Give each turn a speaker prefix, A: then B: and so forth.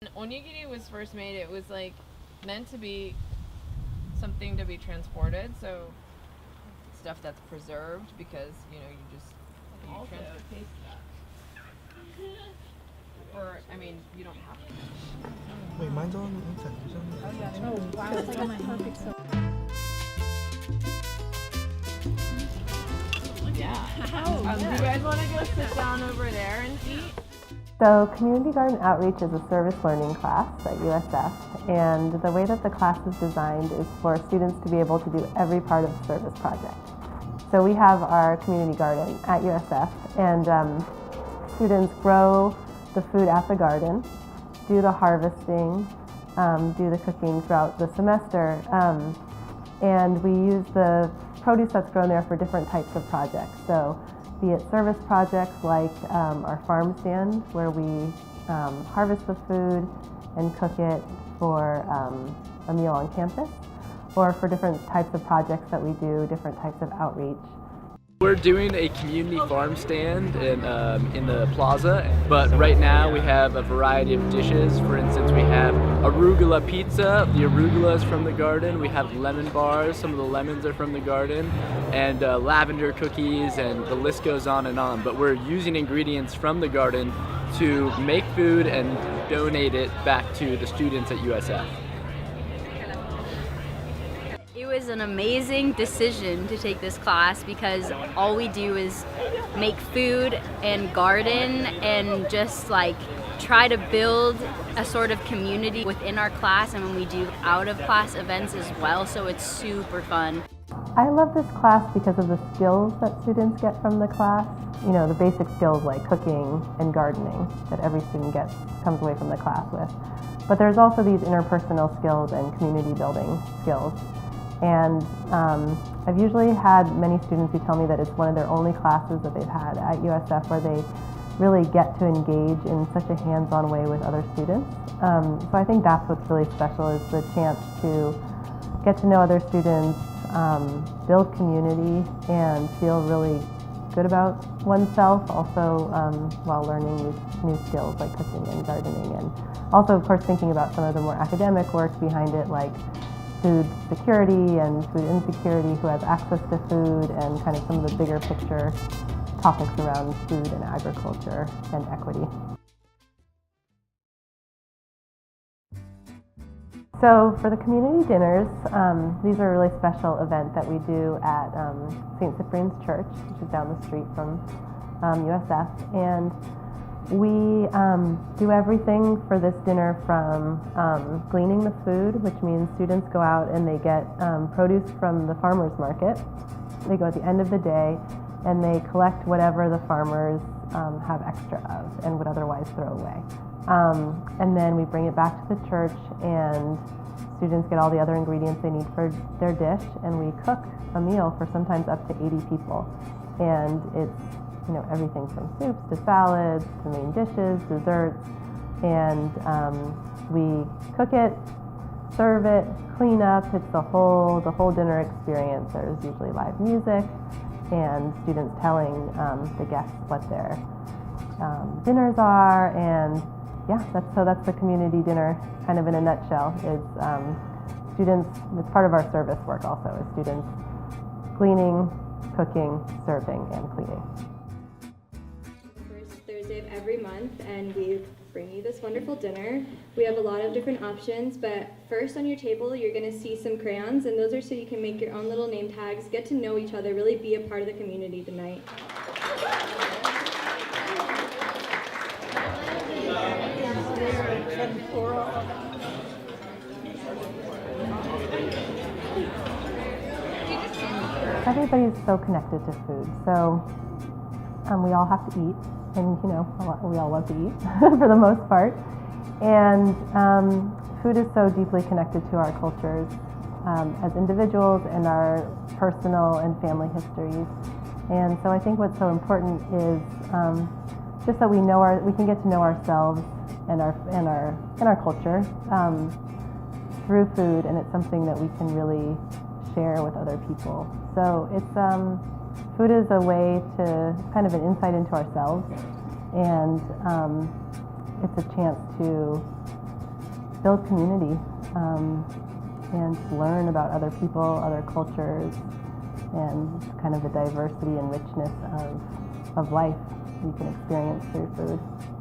A: When onigiri was first made, it was like meant to be something to be transported, so stuff that's preserved because you just taste that. Or I mean, you don't have to.
B: Wait, mine's on the inside.
C: Oh wow, it's like a perfect silk.
A: Yeah. Do you guys want to go sit down over there and eat?
D: So Community Garden Outreach is a service learning class at USF, and the way that the class is designed is for students to be able to do every part of the service project. So we have our community garden at USF, and students grow the food at the garden, do the harvesting, do the cooking throughout the semester, and we use the produce that's grown there for different types of projects. So be it service projects like our farm stand, where we harvest the food and cook it for a meal on campus, or for different types of projects that we do, different types of outreach.
E: We're doing a community farm stand in the plaza, but right now we have a variety of dishes. For instance, we have arugula pizza. The arugula is from the garden. We have lemon bars. Some of the lemons are from the garden, and lavender cookies, and the list goes on and on. But we're using ingredients from the garden to make food and donate it back to the students at USF.
F: It was an amazing decision to take this class because all we do is make food and garden and just like try to build a sort of community within our class, and when we do out of class events as well, so it's super fun.
D: I love this class because of the skills that students get from the class. You know, the basic skills like cooking and gardening that every student comes away from the class with. But there's also these interpersonal skills and community building skills. And I've usually had many students who tell me that it's one of their only classes that they've had at USF where they really get to engage in such a hands-on way with other students. So I think that's what's really special, is the chance to get to know other students, build community, and feel really good about oneself, also while learning new skills like cooking and gardening, and also of course thinking about some of the more academic work behind it, like food security and food insecurity, who has access to food, and kind of some of the bigger picture topics around food and agriculture and equity. So for the community dinners, these are a really special event that we do at St. Cyprian's Church, which is down the street from USF, and we do everything for this dinner from gleaning the food, which means students go out and they get produce from the farmers market. They go at the end of the day and they collect whatever the farmers have extra of and would otherwise throw away. And then we bring it back to the church, and students get all the other ingredients they need for their dish, and we cook a meal for sometimes up to 80 people. And it's everything from soups to salads to main dishes, desserts, and we cook it, serve it, clean up. It's the whole dinner experience. There's usually live music and students telling the guests what their dinners are, and yeah, that's the community dinner kind of in a nutshell. Is students, it's part of our service work also, is students cleaning, cooking, serving, and cleaning.
G: Thursday of every month, and we bring you this wonderful dinner. We have a lot of different options, but first on your table you're going to see some crayons, and those are so you can make your own little name tags, get to know each other, really be a part of the community tonight.
D: Everybody's so connected to food, so we all have to eat, and we all love to eat for the most part, and food is so deeply connected to our cultures as individuals and our personal and family histories. And so I think what's so important is just that we can get to know ourselves and our culture through food, and it's something that we can really share with other people. So it's food is a way to kind of an insight into ourselves, and it's a chance to build community and learn about other people, other cultures, and kind of the diversity and richness of life you can experience through food.